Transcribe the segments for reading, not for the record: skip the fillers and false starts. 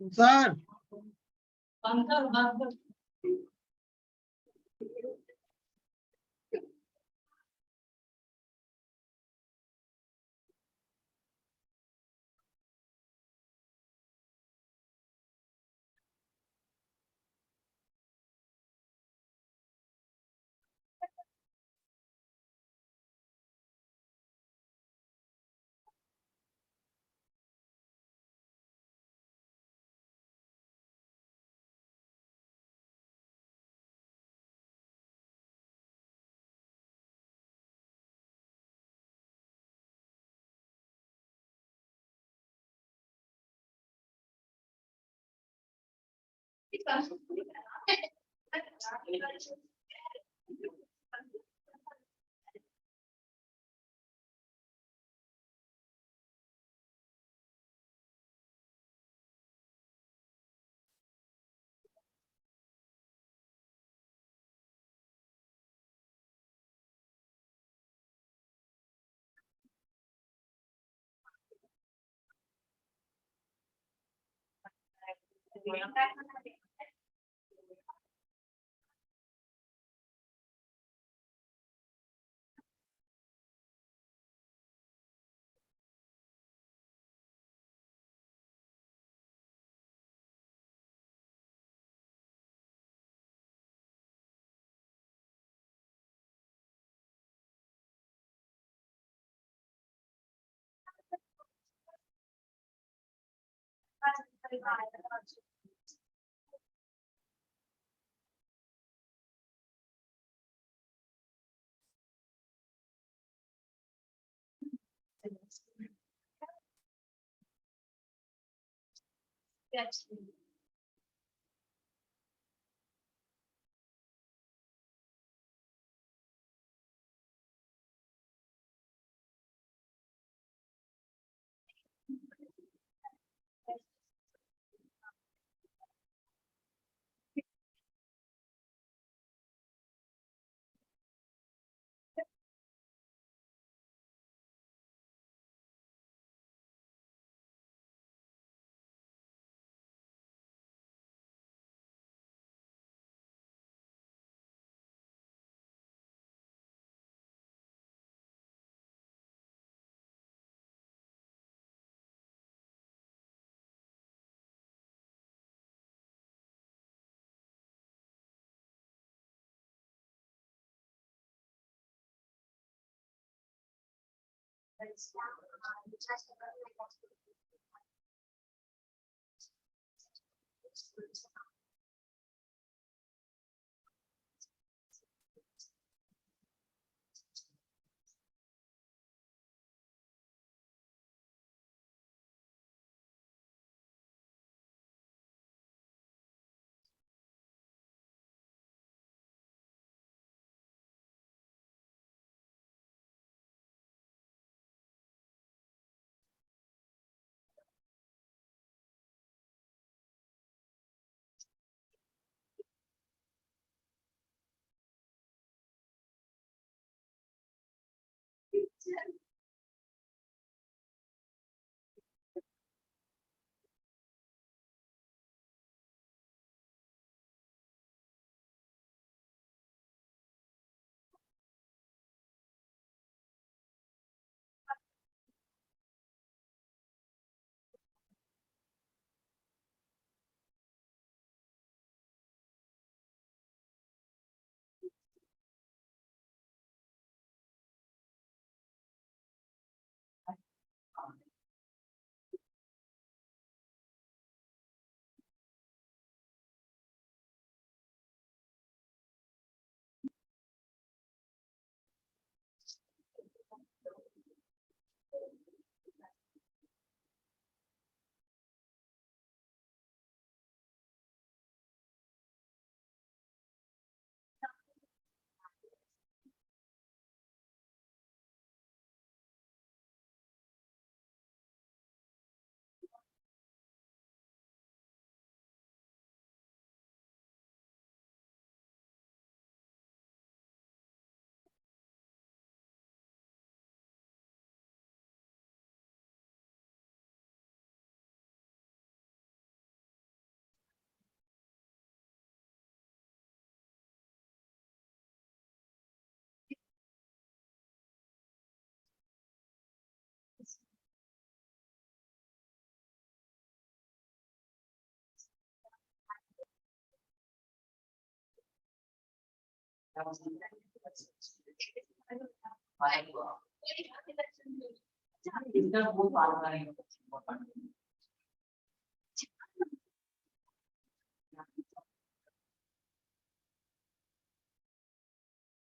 Sir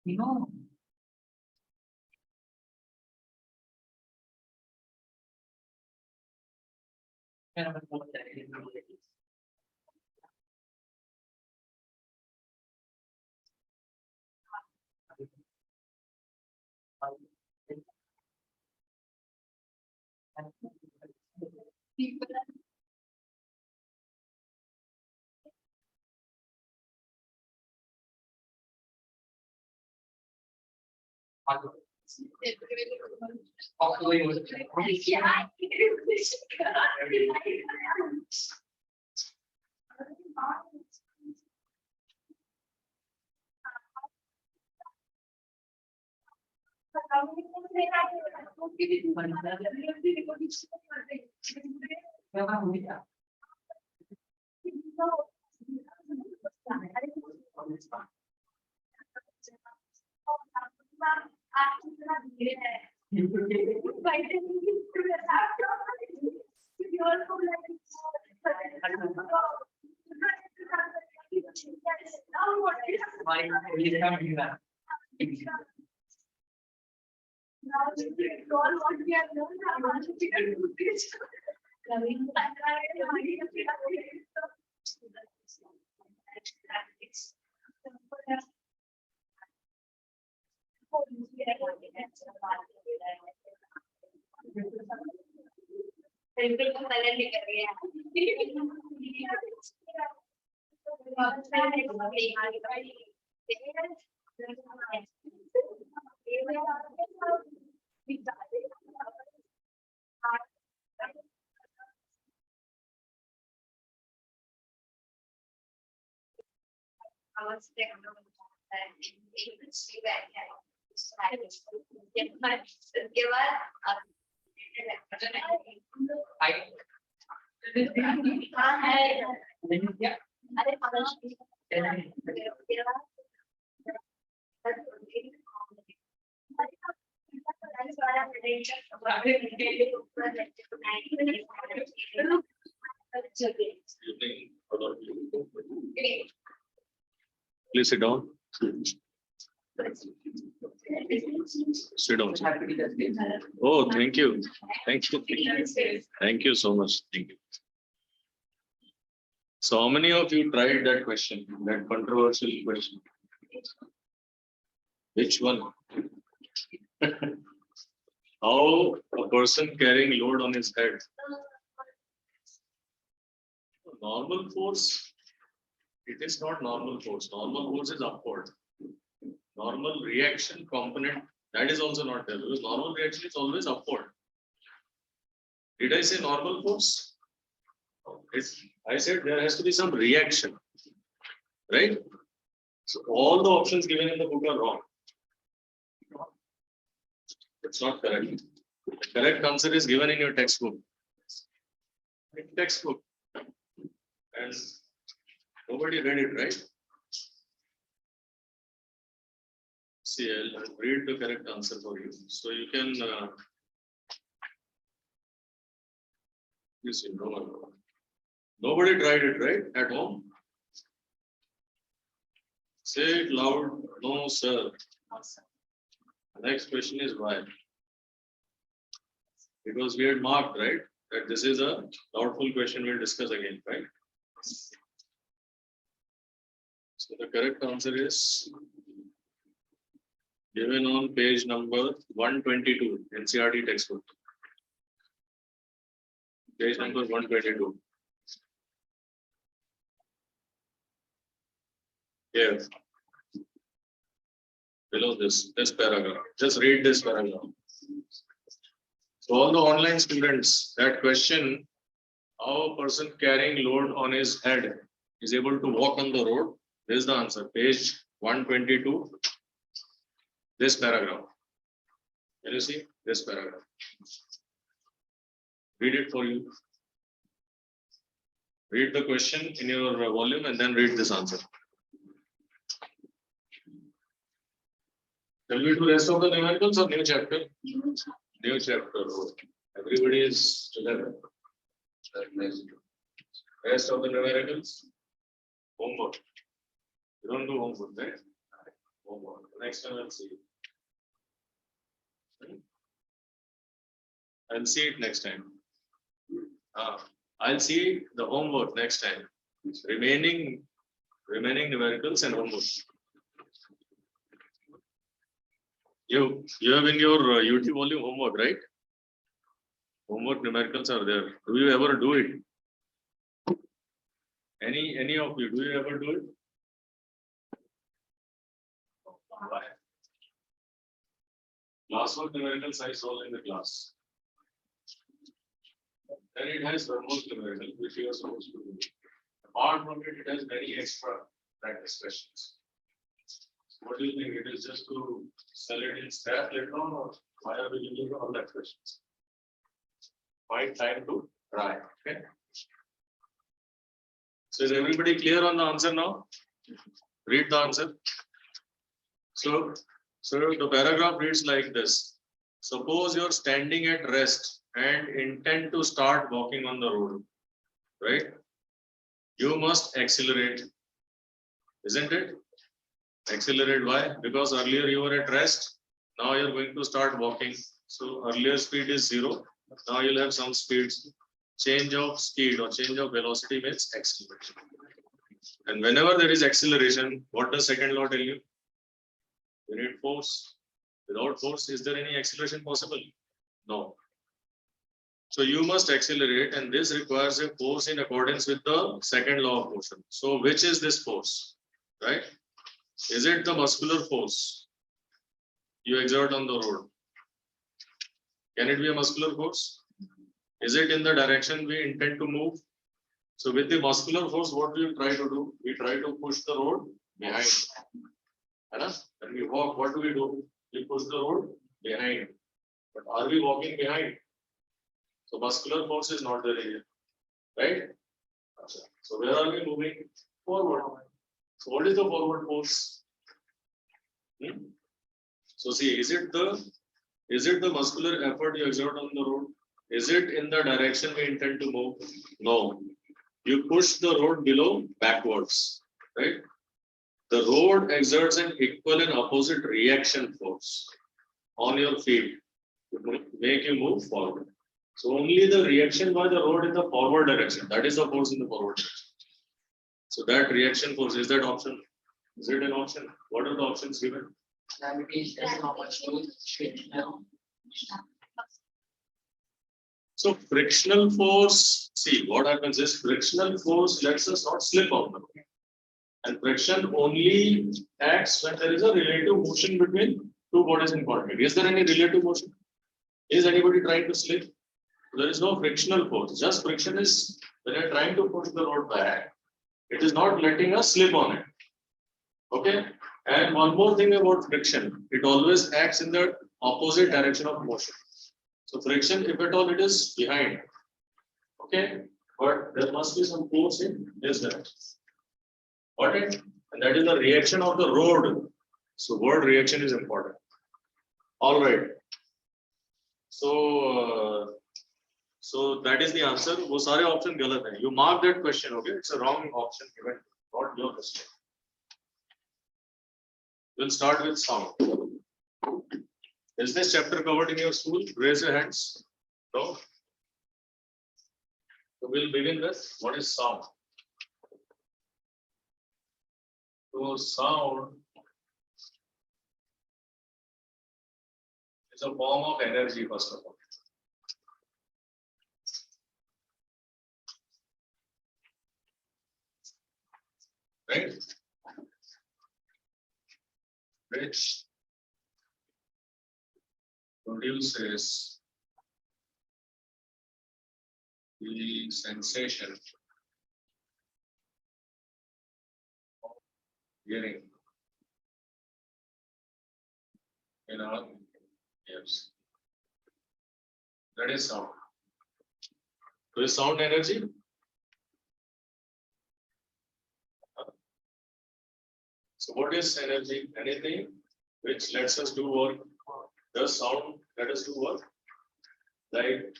You know. Please sit down. Sit down. Oh, thank you. Thank you. Thank you so much. Thank you. So how many of you tried that question, that controversial question? Which one? How a person carrying load on his head? Normal force, it is not normal force. Normal force is upward. Normal reaction component, that is also not there, because normal reaction is always upward. Did I say normal force? I said there has to be some reaction, right? So all the options given in the book are wrong. It's not correct. The correct answer is given in your textbook. Textbook. And nobody read it, right? See, I'll read the correct answer for you. So you can you see, nobody tried it, right? At home? Say it loud. No, sir. The next question is why? Because we had marked, right, that this is a doubtful question we'll discuss again, right? So the correct answer is given on page number 122, NCERT textbook. Page number 122. Here. Below this paragraph. Just read this paragraph. So all the online students, that question, how a person carrying load on his head is able to walk on the road, this is the answer. Page 122, this paragraph. Can you see this paragraph? Read it for you. Read the question in your volume and then read this answer. Shall we do rest of the numericals or new chapter? New chapter. Everybody is together. Rest of the numericals. Homework. You don't do homework, right? Homework. Next time I'll see. I'll see it next time. I'll see the homework next time. Remaining numericals and homework. You have in your UT volume homework, right? Homework numericals are there. Do you ever do it? Any of you, do you ever do it? Why? Classwork numericals I saw in the class. Then it has homework numerical, which you are supposed to do. Apart from it, it has many extra practice questions. What do you think? It is just to sell it in scrap later on, or why are we giving all that questions? Find time to try. Okay. So is everybody clear on the answer now? Read the answer. So the paragraph reads like this. Suppose you're standing at rest and intend to start walking on the road, right? You must accelerate, isn't it? Accelerate, why? Because earlier you were at rest, now you're going to start walking. So earlier speed is 0, now you'll have some speeds. Change of speed or change of velocity means acceleration. And whenever there is acceleration, what does second law tell you? You need force. Without force, is there any acceleration possible? No. So you must accelerate, and this requires a force in accordance with the second law of motion. So which is this force, right? Is it the muscular force you exert on the road? Can it be a muscular force? Is it in the direction we intend to move? So with the muscular force, what do you try to do? We try to push the road behind. When we walk, what do? We push the road behind. But are we walking behind? So muscular force is not there here, right? So where are we moving? Forward. So what is the forward force? So see, is it the muscular effort you exert on the road? Is it in the direction we intend to move? No. You push the road below backwards, right? The road exerts an equal and opposite reaction force on your feet to make you move forward. So only the reaction by the road in the forward direction, that is the force in the forward direction. So that reaction force, is that option? Is it an option? What are the options given? So frictional force, see what happens is frictional force lets us not slip on the road. And friction only acts when there is a relative motion between two bodies in contact. Is there any relative motion? Is anybody trying to slip? There is no frictional force. Just friction is when you're trying to push the road back. It is not letting us slip on it. Okay. And one more thing about friction, it always acts in the opposite direction of motion. So friction, if at all, it is behind. Okay. But there must be some force in this direction. Got it? And that is the reaction of the road. So word reaction is important. All right. So that is the answer. वो सारे option गलत हैं. You mark that question. Okay, it's a wrong option given. Not your mistake. We'll start with sound. Is this chapter covered in your school? Raise your hands. No. So we'll begin with what is sound. So sound is a form of energy, first of all. Right? Which produces the sensation of hearing in our ears. That is sound. So is sound energy? So what is energy? Anything which lets us do work. Does sound let us do work? Like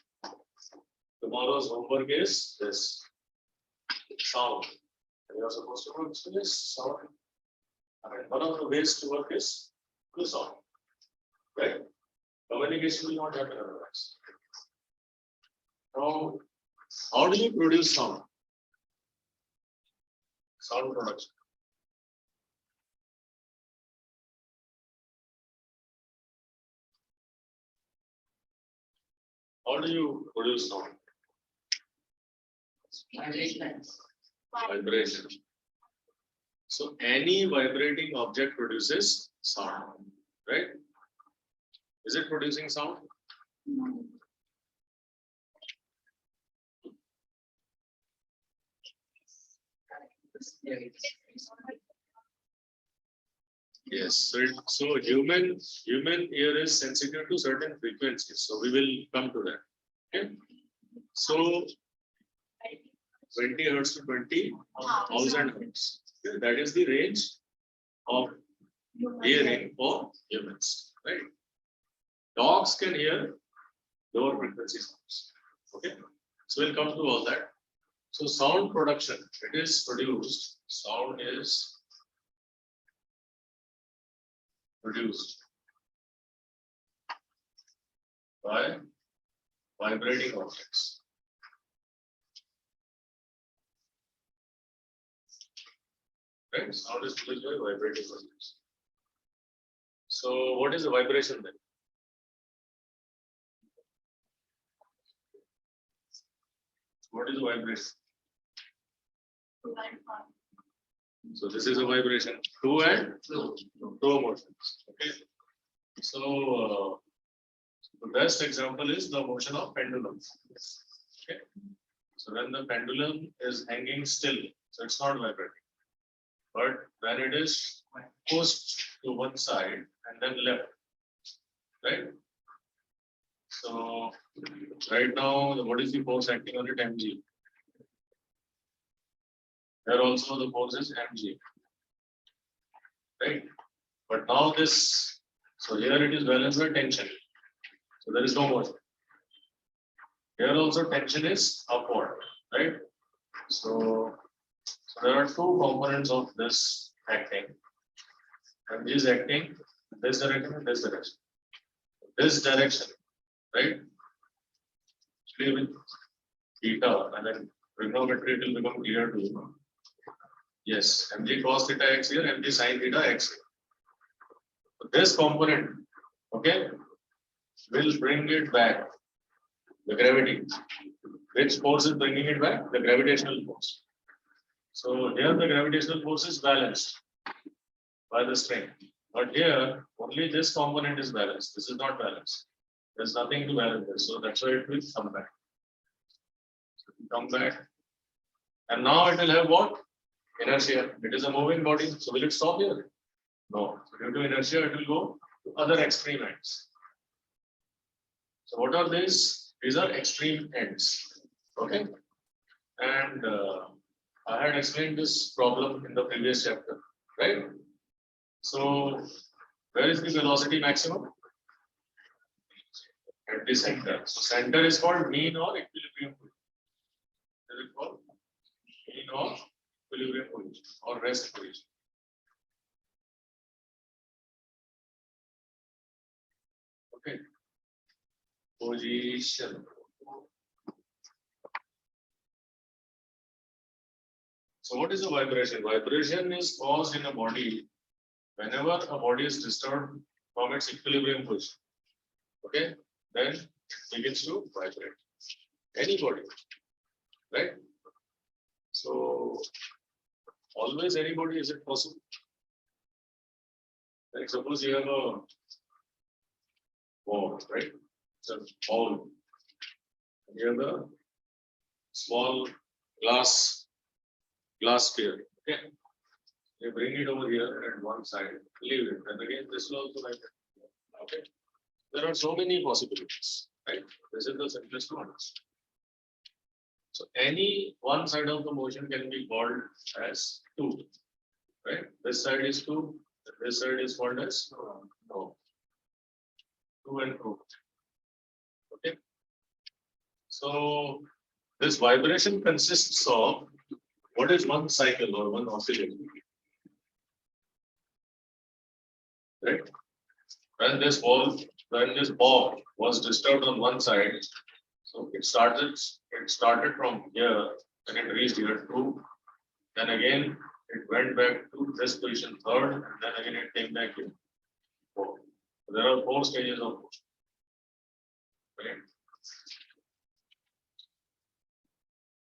tomorrow's homework is this sound. And you are supposed to work with this sound. And one of the ways to work is through sound. Right? Communication will not happen otherwise. Now, how do you produce sound? Sound production. How do you produce sound? Vibration. So any vibrating object produces sound, right? Is it producing sound? Yes. So human ear is sensitive to certain frequencies. So we will come to that. Okay. So 20 hertz to 20,000 hertz. Okay, that is the range of hearing for humans, right? Dogs can hear lower frequency sounds. Okay. So we'll come to all that. So sound production, it is produced. Sound is produced by vibrating objects. Right? Sound is produced by vibrating objects. So what is the vibration then? What is the vibration? So this is a vibration. Two and two motions. Okay. So the best example is the motion of pendulum. Okay. So when the pendulum is hanging still, so it's not vibrating. But when it is pushed to one side and then left, right? So right now, what is the force acting on it? mg. Here also the force is mg, right? But now this, so here it is balanced by tension. So there is no motion. Here also tension is upward, right? So there are two components of this acting. And this acting this direction and this direction. This direction, right? Actually with theta and then trigonometry it will become clear to you. Yes, mg cos theta x here, mg sin theta x here. So this component, okay, will bring it back, the gravity. Which force is bringing it back? The gravitational force. So here the gravitational force is balanced by the string. But here, only this component is balanced. This is not balanced. There's nothing to balance this. So that's why it will come back. So it will come back. And now it will have what? Inertia. It is a moving body. So will it stop here? No. So due to inertia, it will go to other extreme ends. So what are these? These are extreme ends. Okay. And I had explained this problem in the previous chapter, right? So where is the velocity maximum? At the center. So center is called mean or equilibrium position. Is it called mean or equilibrium position or rest position? Okay. Position. So what is a vibration? Vibration is caused in a body whenever a body is disturbed from its equilibrium position. Okay, then it begins to vibrate. Any body, right? So always anybody, is it possible? Like suppose you have a ball, right? It's a ball. You have a small glass sphere. Okay. You bring it over here at one side, leave it, and again this will also like that. Okay. There are so many possibilities, right? This is the simplest to understand. So any one side of the motion can be called as 2, right? This side is 2, This side is called as no. To and fro. Okay. So this vibration consists of what is one cycle or one oscillation, right? When this ball, when this ball was disturbed on one side, so it started from here and it reached here two. Then again it went back to this position third, and then again it came back here. Four. So there are 4 stages of motion. Right?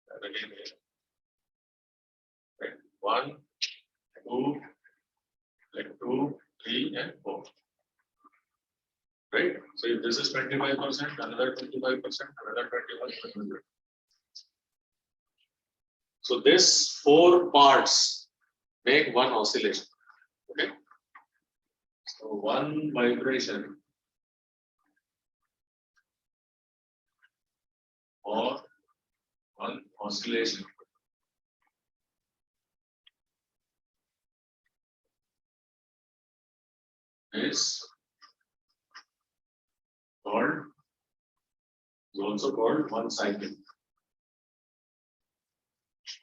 And again here. Right? 1, 2, like 2, 3, and 4. Right? So if this is 25%, another 25%, another 25%. So this 4 parts make one oscillation. Okay. So one vibration or one oscillation is also called one cycle.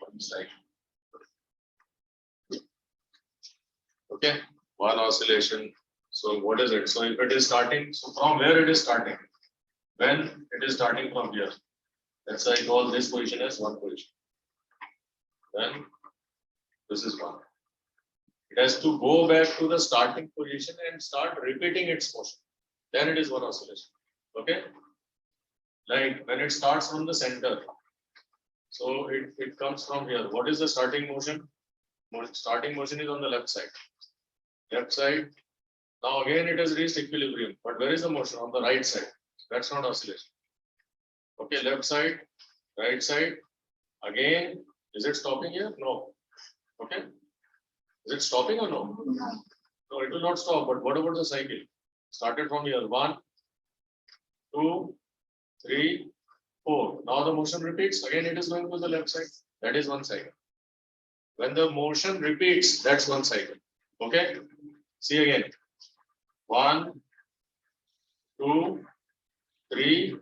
One cycle. Okay, one oscillation. So what is it? So if it is starting, so from where it is starting? When it is starting from here. That's why I call this position as one position. Then this is one. It has to go back to the starting position and start repeating its motion. Then it is one oscillation. Okay? Like when it starts from the center. So it comes from here. What is the starting motion? Starting motion is on the left side. Left side. Now again it has reached equilibrium. But where is the motion? On the right side. That's not oscillation. Okay, left side, right side. Again, is it stopping here? No. Okay. Is it stopping or no? No, it will not stop. But what about the cycle? Started from here. 1, 2, 3, 4. Now the motion repeats. Again, it is going to the left side. That is one cycle. When the motion repeats, that's one cycle. Okay. See again. 1, 2, 3,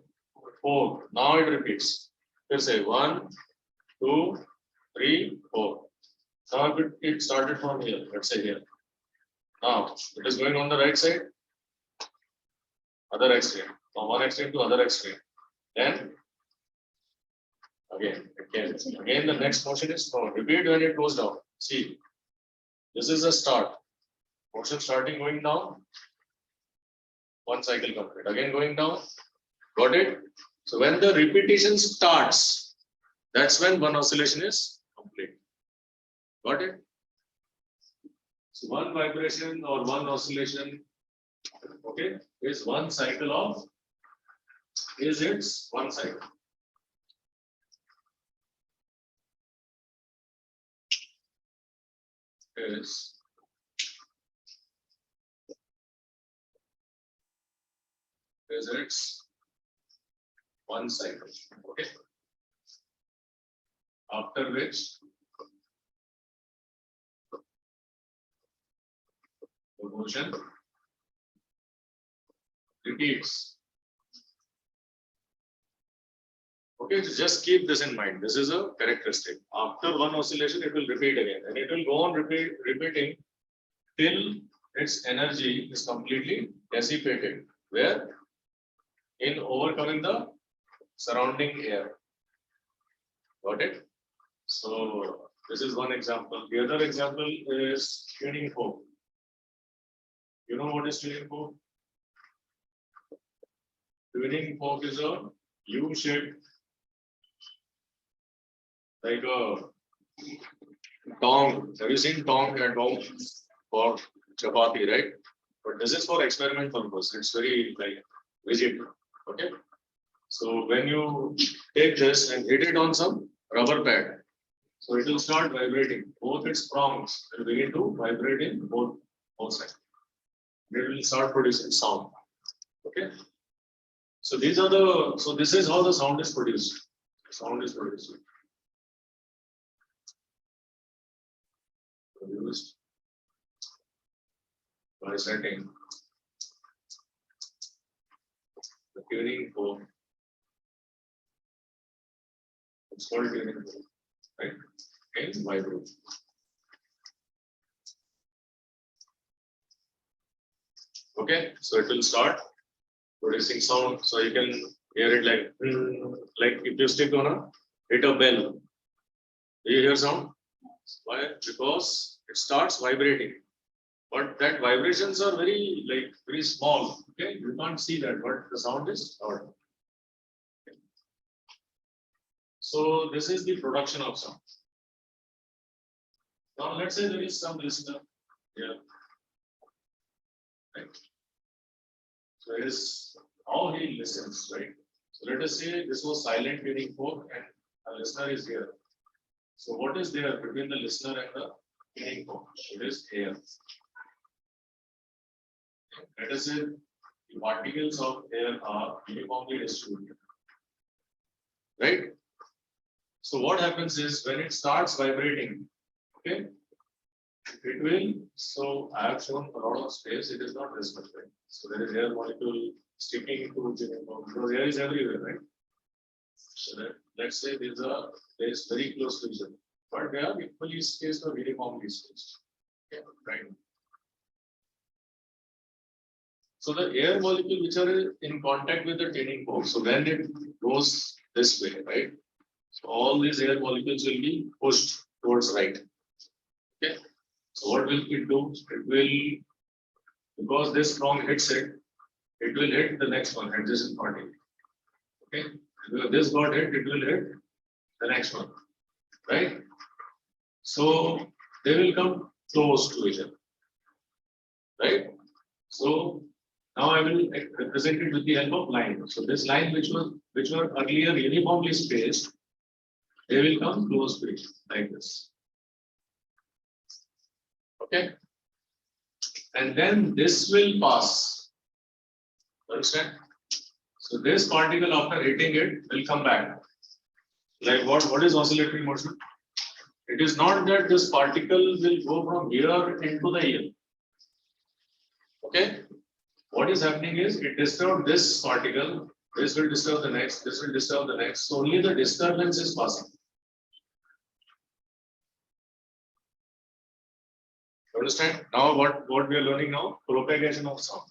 4. Now it repeats. Let's say 1, 2, 3, 4. Now it started from here. Let's say here. Now it is going on the right side. Other extreme. From one extreme to other extreme. Then again the next motion is no. Repeat when it goes down. See, this is the start. Motion starting going down. One cycle complete. Again going down. Got it? So when the repetition starts, that's when one oscillation is complete. Got it? So one vibration or one oscillation, okay, is one cycle of, it's one cycle. Is it's one cycle. Okay. After which the motion repeats. Okay, so just keep this in mind. This is a characteristic. After one oscillation, it will repeat again, and it will go on repeating till its energy is completely dissipated. Where? In overcoming the surrounding air. Got it? So this is one example. The other example is tuning fork. You know what is tuning fork? Tuning fork is a U-shaped, like a tong. Have you seen tong and tong for chapati, right? But this is for experiment purpose. It's very like rigid. Okay. So when you take this and hit it on some rubber pad, so it will start vibrating. Both its prongs will begin to vibrate in both sides. It will start producing sound. Okay. So these are the. So this is how the sound is produced. Sound is produced. by setting the tuning fork. It's called tuning fork, right? In vibration. Okay, so it will start producing sound. So you can hear it like if you stick on a hit a bell. Do you hear sound? Why? Because it starts vibrating. But that vibrations are very small. Okay, you can't see that, but the sound is loud. Okay. So this is the production of sound. Now let's say there is some listener here. Right. So it is how he listens, right? So let us say this was silent tuning fork and a listener is here. So what is there between the listener and the tuning fork? It is air. Let us say the particles of air are uniformly distributed. Right? So what happens is when it starts vibrating, okay, it will, so I have shown a lot of space, it is not this much, right? So there is air molecule sticking to tuning fork because air is everywhere, right? So that, let's say these are placed very close to each other, but they are equally spaced or uniformly spaced. Okay, right? So the air molecule which are in contact with the tuning fork, so when it goes this way, right? So all these air molecules will be pushed towards right. Okay. So what will it do? It will, because this prong hits it, it will hit the next one, adjacent particle. Okay. Because this got hit, it will hit the next one. Right? So they will come close to each other. Right? So now I will represent it with the help of line. So this line which were earlier uniformly spaced, they will come close to it like this. Okay. And then this will pass. Understand? So this particle after hitting it will come back. Like what is oscillatory motion? It is not that this particle will go from here into the ear. Okay. What is happening is it disturbs this particle, this will disturb the next, this will disturb the next. So only the disturbance is passing. Understand? Now what we are learning now? Propagation of sound.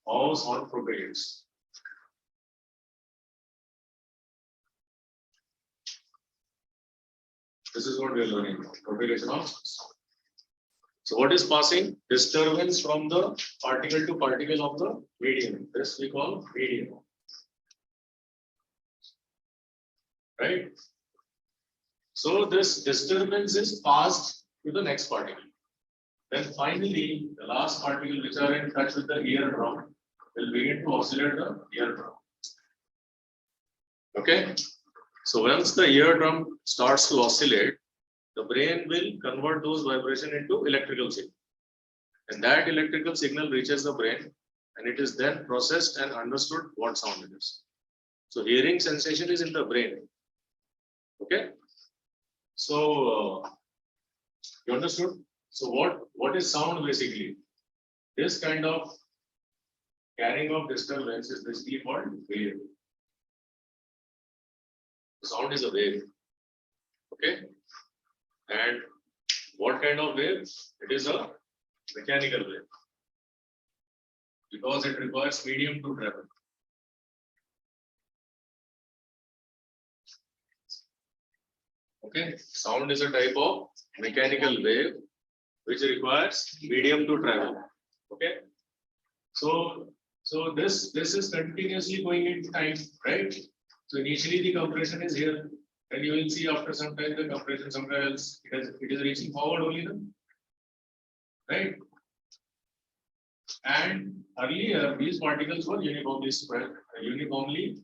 How sound propagates. This is what we are learning now. Propagation of sound. So what is passing? Disturbance from the particle to particle of the medium. This we call medium. Right? So this disturbance is passed to the next particle. Then finally, the last particle which are in touch with the eardrum will begin to oscillate the eardrum. Okay? So once the eardrum starts to oscillate, the brain will convert those vibrations into electrical signal. And that electrical signal reaches the brain and it is then processed and understood what sound it is. So hearing sensation is in the brain. Okay? So you understood? So what is sound basically? This kind of carrying of disturbance is basically called wave. Sound is a wave. Okay? And what kind of wave? It is a mechanical wave. Because it requires medium to travel. Okay? Sound is a type of mechanical wave which requires medium to travel. Okay? So this is continuously going in time, right? So initially the compression is here, and you will see after some time the compression somewhere else. It is reaching forward only then, right? And earlier these particles were uniformly spread, uniformly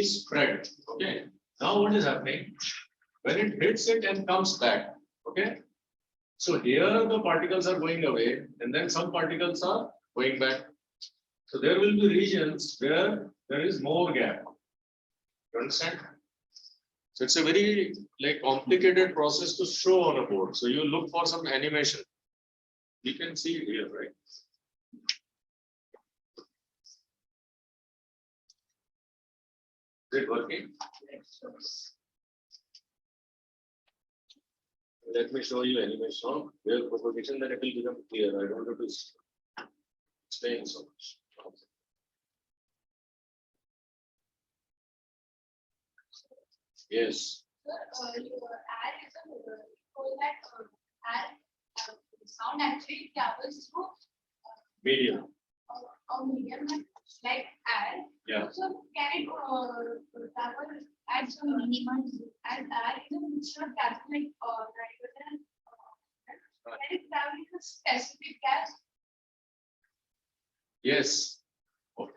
spread. Okay. Now what is happening? When it hits it and comes back, okay. So here the particles are going away, and then some particles are going back. So there will be regions where there is more gap. You understand? So it's a very like complicated process to show on a board. So you look for some animation. You can see it here, right? Is it working? Let me show you animation on wave propagation, then it will become clear. I don't have to explain so much. Yes. Your ad is a told that ad sound actually travels through Medium. a medium like ad. Yeah. So can it travel at some minimum and ad is a mixture of gas like can it travel in a specific gas? Yes.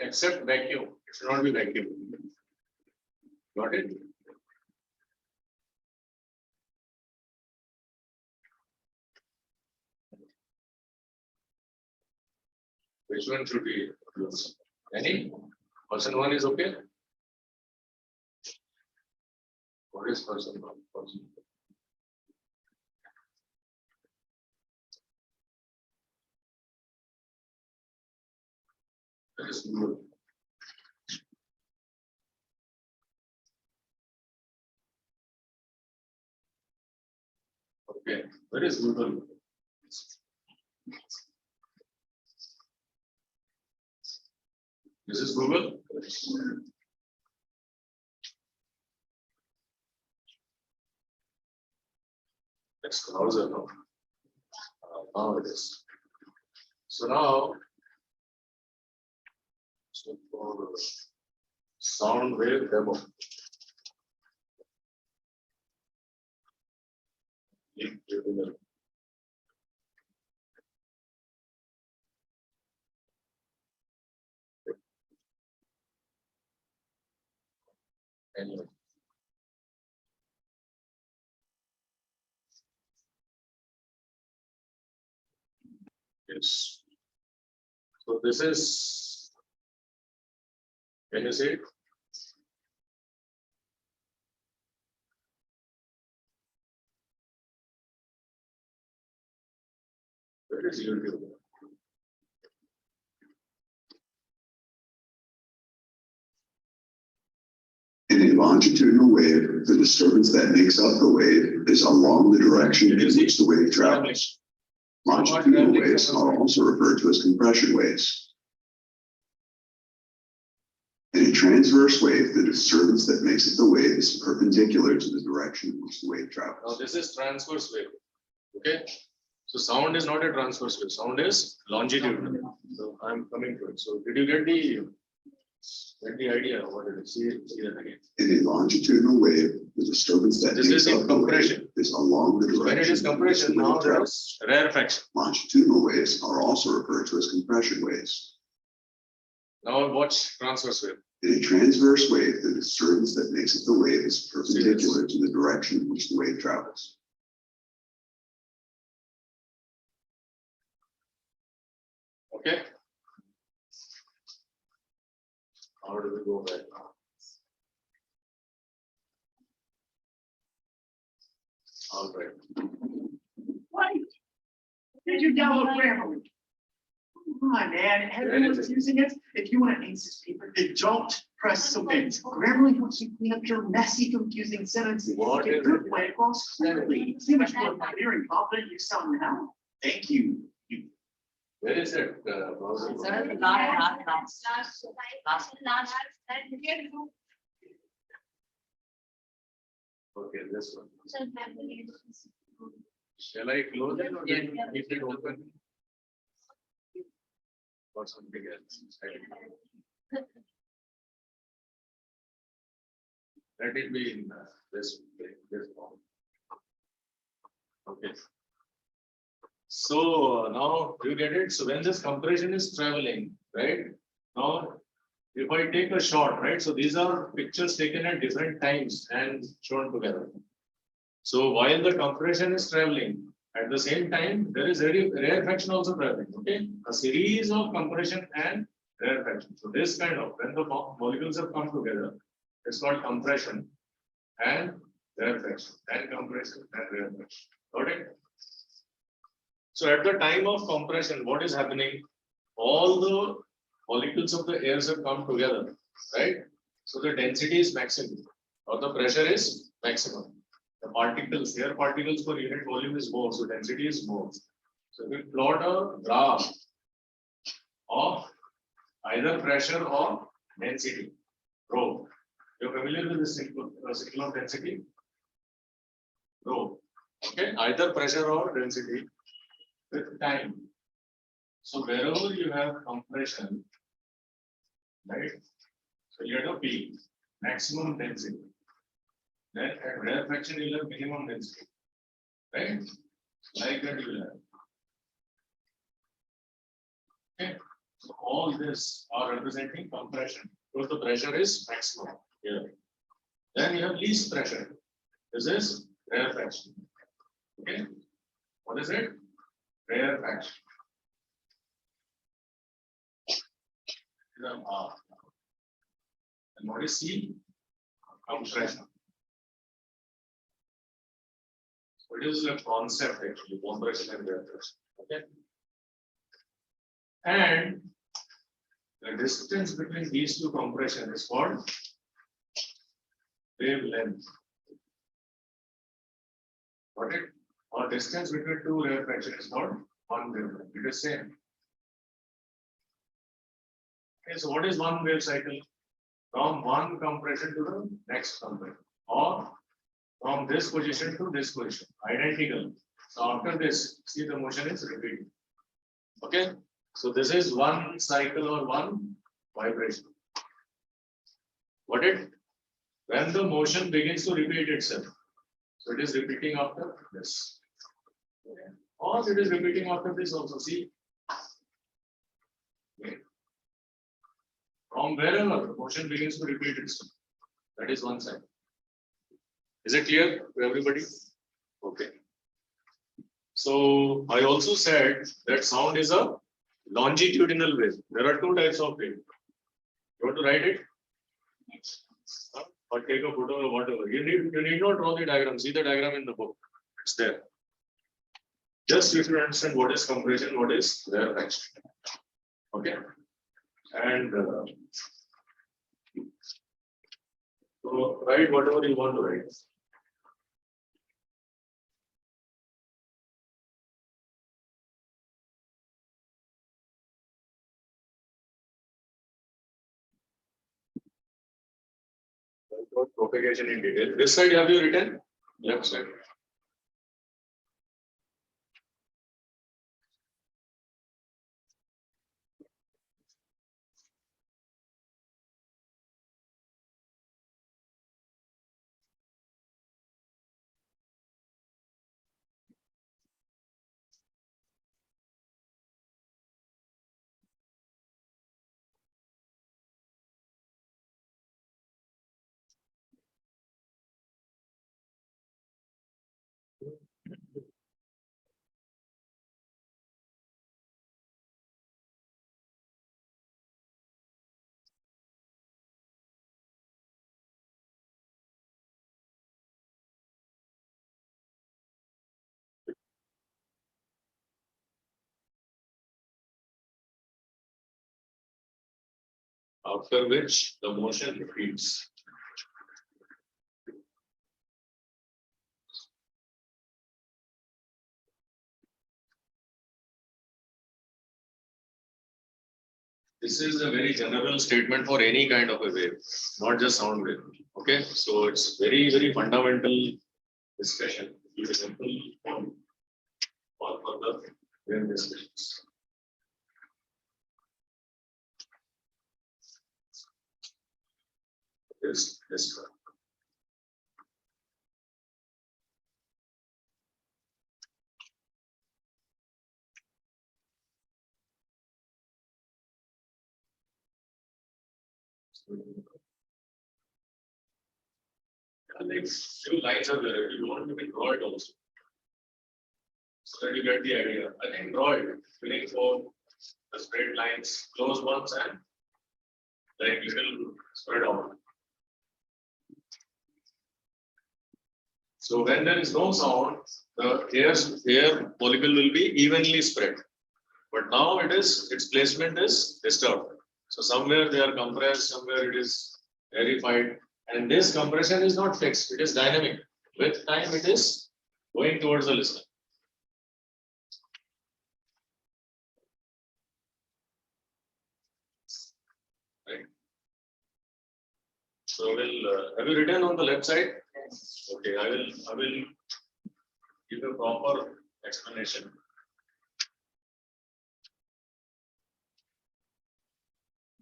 Except vacuum. It should not be vacuum. Got it? Which one should be? Any? Person one is okay? What is person one? Person. That is good. Okay, where is Google? This is Google. Let's browser now. Now it is. So now, so for sound wave demo. Link to the anyway. Yes. So this is, can you see it? Where is YouTube? In a longitudinal wave, the disturbance that makes up the wave is along the direction in which the wave travels. Longitudinal waves are also referred to as compression waves. In a transverse wave, the disturbance that makes up the wave is perpendicular to the direction in which the wave Now travels. this is transverse wave. Okay. So sound is not a transverse wave. Sound is longitudinal. So I'm coming to it. So did you get the idea of what it is? See that again. In a longitudinal wave, the disturbance that This makes is in up the wave compression. is along the So when it direction is in which compression, the now wave there travels. is rarefaction. Longitudinal waves are also referred to as compression waves. Now watch transverse wave. In a transverse wave, the disturbance that makes up the wave is perpendicular to the direction in which the wave travels. Okay. How do we go back now? All right. What? Did you download Grammarly? Come on, man, everyone's using it. If you want to ace this paper, then don't press submit. Grammarly helps you clean up your messy, confusing sentences. What Get is your it? point across clearly. See much more pioneering, confident you sound now. Thank you. Where is it? Browser? Okay, this one. Shall I close it or keep it open? Or something else? Let it be in this form. Okay. So now you get it. So when this compression is traveling, right? Now, if I take a shot, right? So these are pictures taken at different times and shown together. So while the compression is traveling, at the same time, there is rarefaction also traveling. Okay, a series of compression and rarefaction. So this kind of when the molecules have come together, it's called compression, and rarefaction, then compression, then rarefaction. Got it? So at the time of compression, what is happening? All the molecules of the airs have come together, right? So the density is maximum or the pressure is maximum. The particles, air particles per unit volume is more, so density is more. So if we plot a graph of either pressure or density, rho. You're familiar with the signal of density? Rho. Okay, either pressure or density with time. So wherever you have compression, right? So you have a peak, maximum density. Then at rarefaction you have minimum density, right? Like that you will have. Okay. So all this are representing compression because the pressure is maximum here. Then you have least pressure. This is rarefaction. Okay. What is it? Rarefaction. R. And what is C? Compression. So it is a concept actually, compression and rarefaction. Okay. And the distance between these two compression is called wavelength. Got it? Or distance between two rarefaction is called one wavelength. It is same. Okay, so what is one wave cycle? From one compression to the next compression, or from this position to this position, identical. So after this, see the motion is repeating. Okay, so this is one cycle or one vibration. Got it? When the motion begins to repeat itself, so it is repeating after this. Okay. Or it is repeating after this also. See. Okay. From wherever the motion begins to repeat itself, that is one side. Is it clear to everybody? Okay. So I also said that sound is a longitudinal wave. There are two types of wave. You want to write it? Or take a photo or whatever. You need not draw the diagram. See the diagram in the book. It's there. Just you should understand what is compression, what is rarefaction. Okay. And so write whatever you want to write. Propagation in detail. This side have you written? Left side. After which the motion repeats. This is a very general statement for any kind of a wave, not just sound wave. Okay, so it's very, very fundamental discussion. For further wave discussions. Yes. Like few lines are there. You want to be draw it also, so that you get the idea. I think draw it, filling for the straight lines, close ones, and like little spread out. So when there is no sound, the air molecule will be evenly spread. But now its placement is disturbed. So somewhere they are compressed, somewhere it is rarefied, and this compression is not fixed, it is dynamic. With time, it is going towards the listener. Right. So have you written on the left side? Okay, I will give a proper explanation.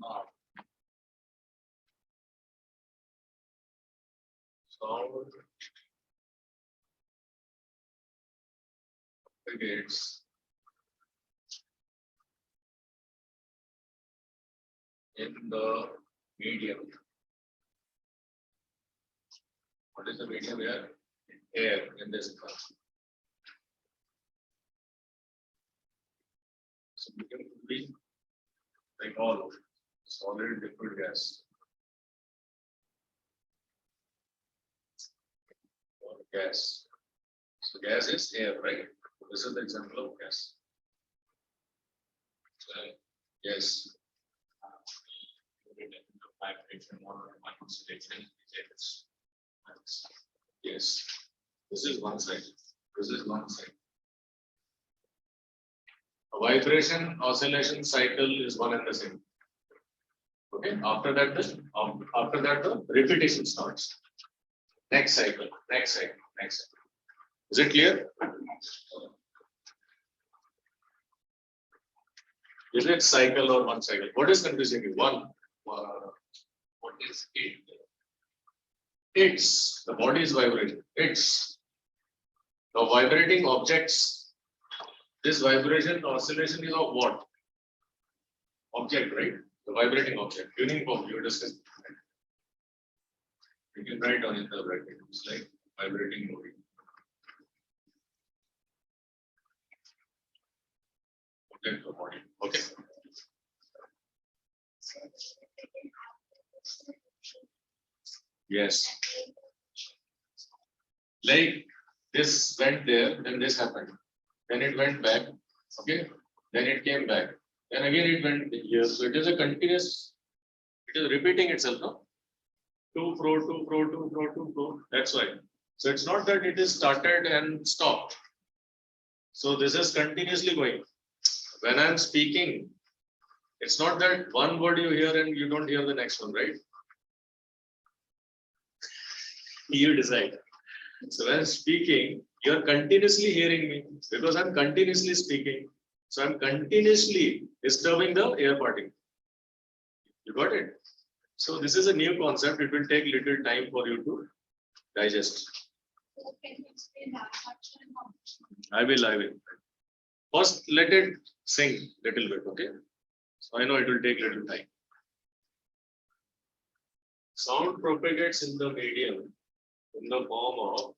Now, sound propagates in the medium. What is the medium here? Air in this class. So medium could be like all solid, liquid, gas. Or gas. So gas is air, right? This is the example of gas. So, yes. Yes. This is one side. This is one side. A vibration oscillation cycle is one and the same. Okay. After that, the repetition starts. Next cycle. Next cycle. Next cycle. Is it clear? Is it cycle or one cycle? What is confusing you? One. What is it? It's the body is vibrating. It's the vibrating objects. This vibration oscillation is of what? Object, right? The vibrating object. Tuning form you discussed. You can write on it the bracket. It's like vibrating body. Object or body. Okay. Yes. Like this went there, then this happened. Then it went back. Okay. Then it came back. Then again it went here. So it is a continuous, it is repeating itself, no? To pro, to pro, to pro, to pro. That's why. So it's not that it is started and stopped. So this is continuously going. When I'm speaking, it's not that one word you hear and you don't hear the next one, right? You decide. So when I'm speaking, you're continuously hearing me because I'm continuously speaking. So I'm continuously disturbing the air particle. You got it? So this is a new concept. It will take little time for you to digest. Can you explain that? I will. First, let it sink little bit, okay? So I know it will take little time. Sound propagates in the medium in the form of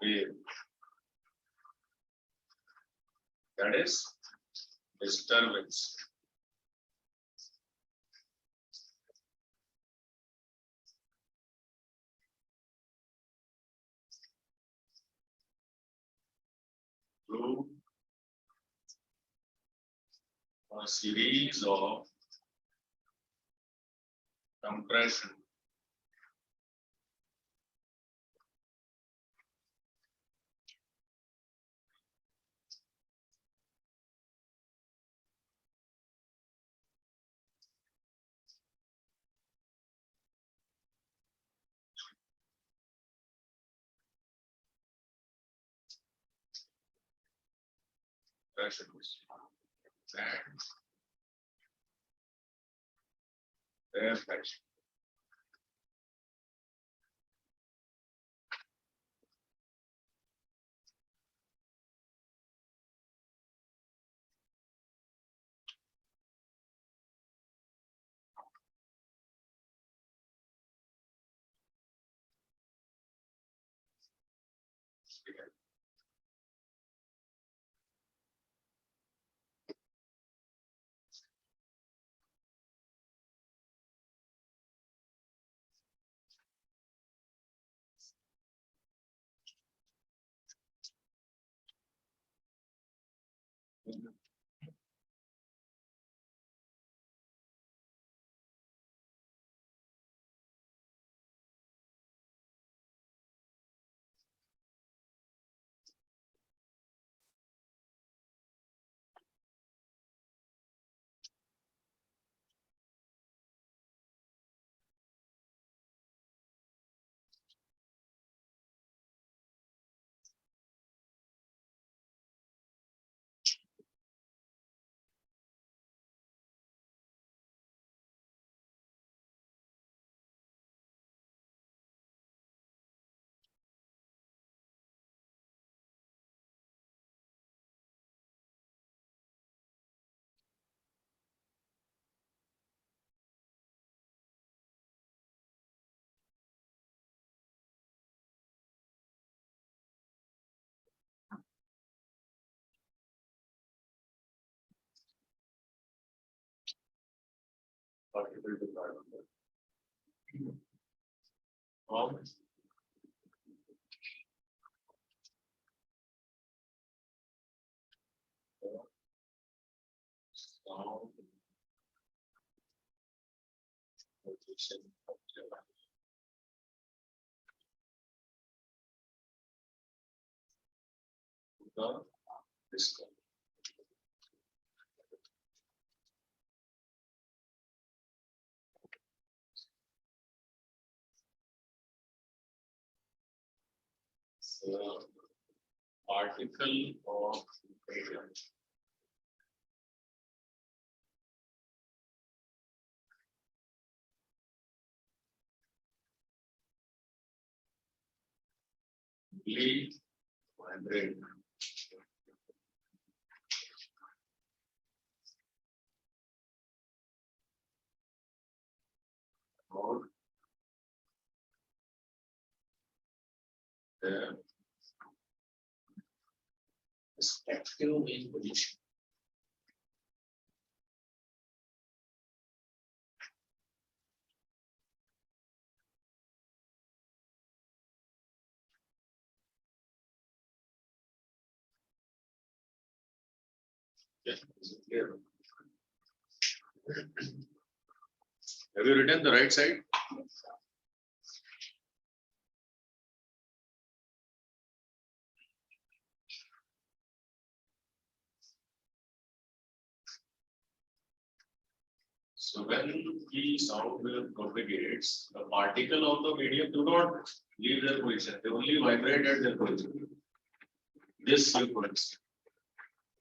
wave. That is disturbance. Through a series of compression. Pressure and air pressure. particle to particle. From sound position of the distance. Particle of medium. Bleed, vibrate. Or the respective main position. Yes, is it clear? Have you written the right side? So when the sound wave propagates, the particle of the medium do not leave their position, they only vibrate at their position. This sequence.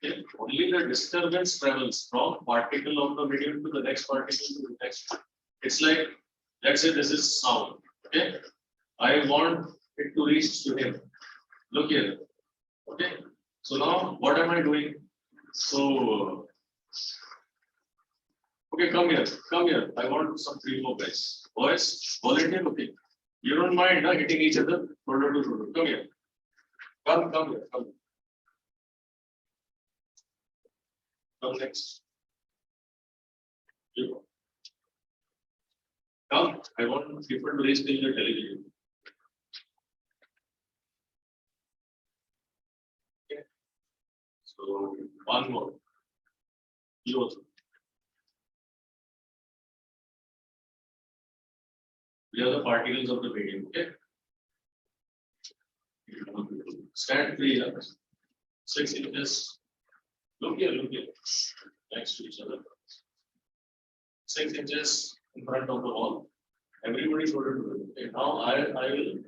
Okay. Only the disturbance travels from particle of the medium to the next particle to the next. It's like, let's say this is sound. Okay. I want it to reach to him. Look here. Okay. So now what am I doing? So okay, come here, come here. I want some 3-4 guys. Boys, volunteer, okay. You don't mind hitting each other? Shoulder to shoulder. Come here. Come here, come. Come next. You go. Come, I want people to raise till you're telling you. Okay. So one more. You also. We are the particles of the medium, okay? Stand 3 inches, 6 inches. Look here, next to each other. 6 inches in front of the wall. Everybody should do it. Okay, now I will.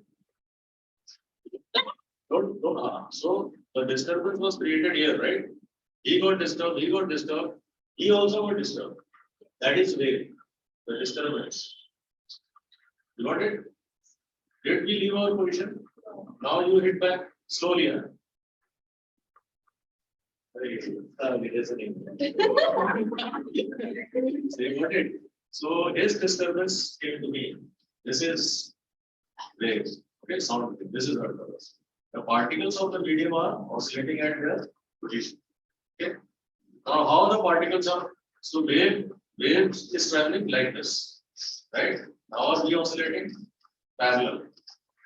Don't. So the disturbance was created here, right? He got disturbed. He also got disturbed. That is wave, the disturbance. You got it? Did we leave our position? Now you hit back slowly. Huh? So his disturbance came to me. This is wave. Okay, sound. This is earth. The particles of the medium are oscillating at their position. Okay. Now how the particles are? So wave is traveling like this, right? How are we oscillating? Parallel.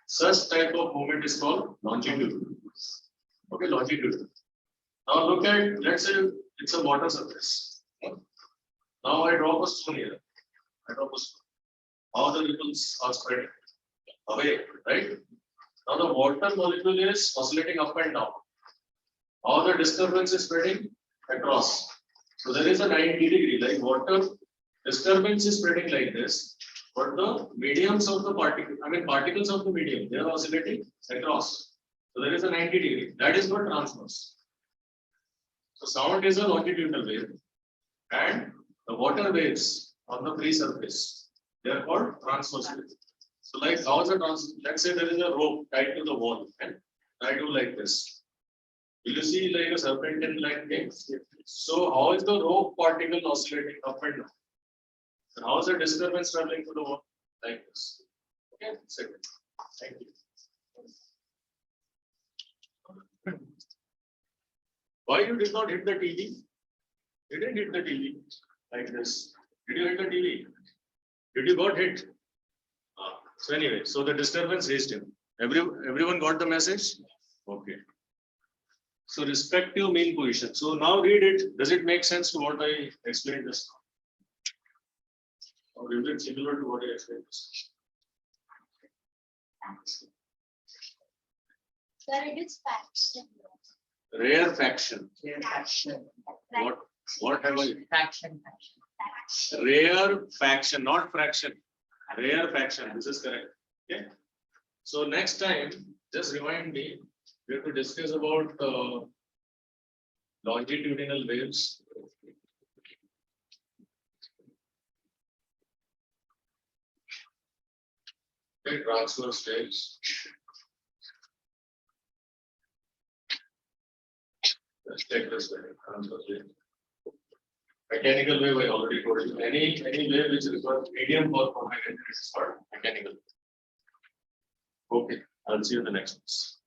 Such type of movement is called longitudinal. Okay, longitudinal. Now look at, let's say it's a water surface. Now I drop a stone here. How the ripples are spreading away, right? Now the water molecule is oscillating up and down. How the disturbance is spreading across. So there is a 90-degree, like water disturbance is spreading like this, but the mediums of the particle, particles of the medium, they are oscillating across. So there is a 90-degree. That is what transverse. So sound is a longitudinal wave, and the water waves on the free surface, they are called transverse waves. So like how is a let's say there is a rope tied to the wall, and I do like this. Will you see like a serpentine like thing? So how is the rope particle oscillating up and down? And how is the disturbance traveling to the wall? Like this. Okay, second. Thank you. Why you did not hit the TV? You didn't hit the TV like this. Did you hit the TV? Did you got hit? So anyway, so the disturbance reached him. Everyone got the message? Okay. So respective mean position. So now read it. Does it make sense to what I explained just now? Or is it similar to what I explained just Sir, it is faction. now? Rare faction. Faction. What have I? Faction. Rare faction, not fraction. Rare faction. This is correct. Okay. So next time, just remind me, we have to discuss about longitudinal waves. Okay, transverse waves. Let's take this way. Transverse wave. Mechanical wave, I already told you. Any wave which requires medium power for magnetic is called mechanical. Okay, I'll see you in the next one.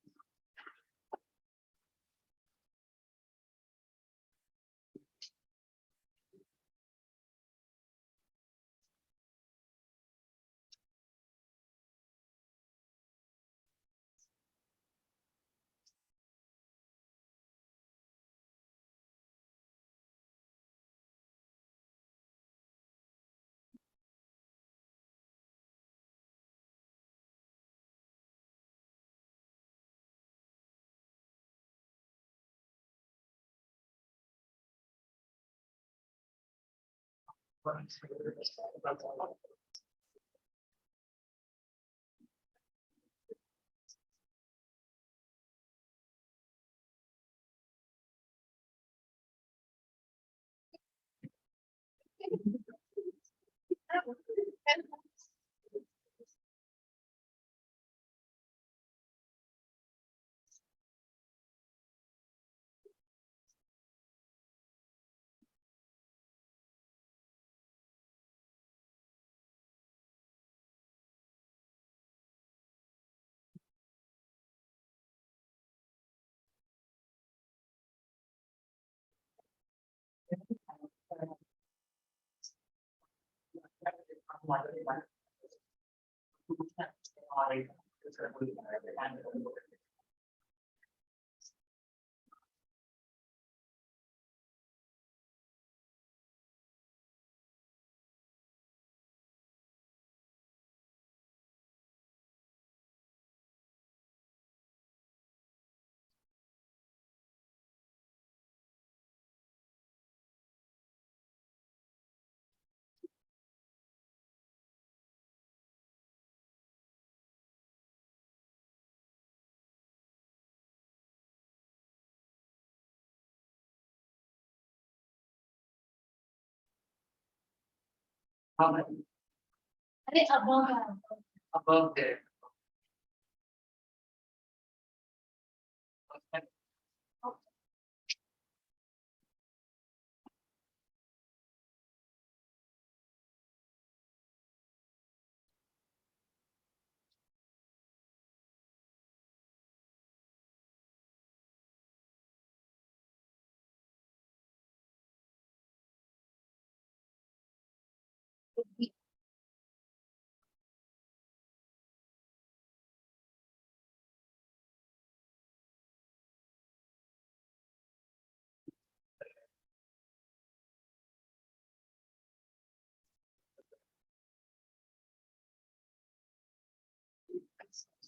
अरे अब Above there.